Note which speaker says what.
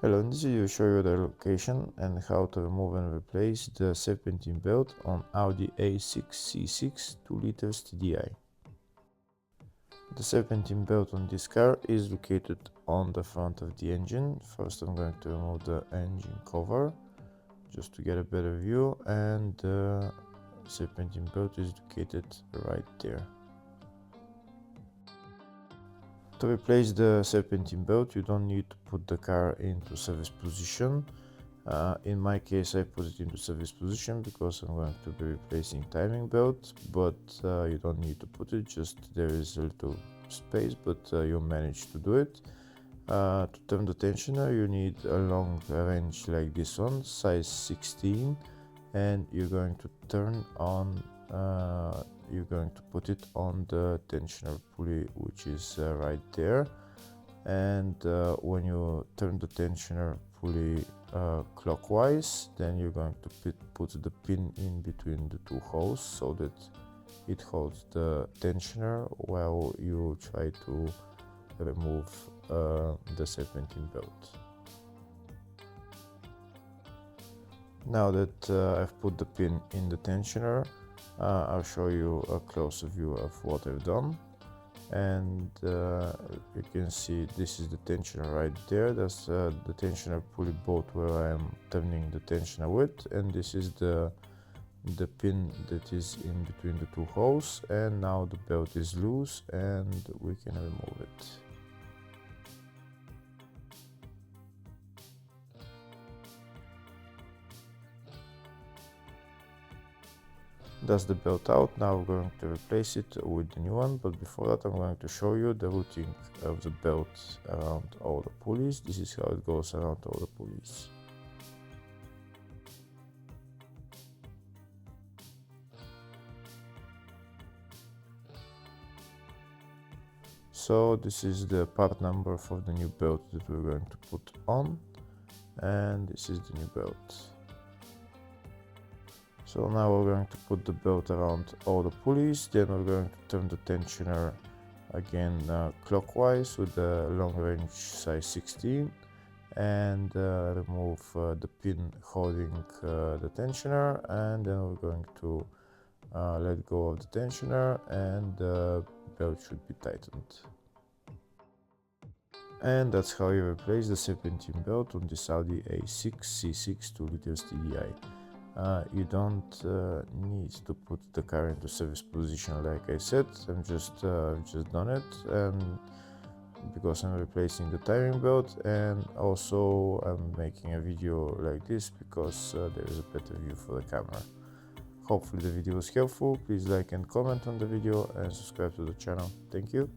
Speaker 1: Hello, in this video I will show you the location and how to remove and replace the serpentine belt on Audi A6 C6 2 liters TDI. The serpentine belt on this car is located on the front of the engine. First I'm going to remove the engine cover just to get a better view, and the serpentine belt is located right there. To replace the serpentine belt, you don't need to put the car into service position. In my case, I put it into service position because I'm going to be replacing timing belt, but you don't need to put it, just there is a little space, but you manage to do it. To turn the tensioner, you need a long wrench like this one, size 16, and you're going to turn on you're going to put it on the tensioner pulley, which is right there. And when you turn the tensioner pulley clockwise, then you're going to put the pin in between the two holes so that it holds the tensioner while you try to remove the serpentine belt. Now that I've put the pin in the tensioner, I'll show you a closer view of what I've done. And you can see this is the tensioner right there. That's the tensioner pulley bolt where I'm turning the tensioner with, and this is the pin that is in between the two holes. And now the belt is loose and we can remove it. That's the belt out. Now we're going to replace it with the new one, but before that I'm going to show you the routing of the belt around all the pulleys. This is how it goes around all the pulleys. So this is the part number for the new belt that we're going to put on, and this is the new belt. So now we're going to put the belt around all the pulleys, then we're going to turn the tensioner again clockwise with the long range size 16, and remove the pin holding the tensioner, and then we're going to let go of the tensioner, and the belt should be tightened. And that's how you replace the serpentine belt on this Audi A6 C6 2 liters TDI. You don't need to put the car into service position, like I said. I've just done it, and because I'm replacing the timing belt, and also I'm making a video like this because there is a better view for the camera. Hopefully the video was helpful. Please like and comment on the video and subscribe to the channel. Thank you.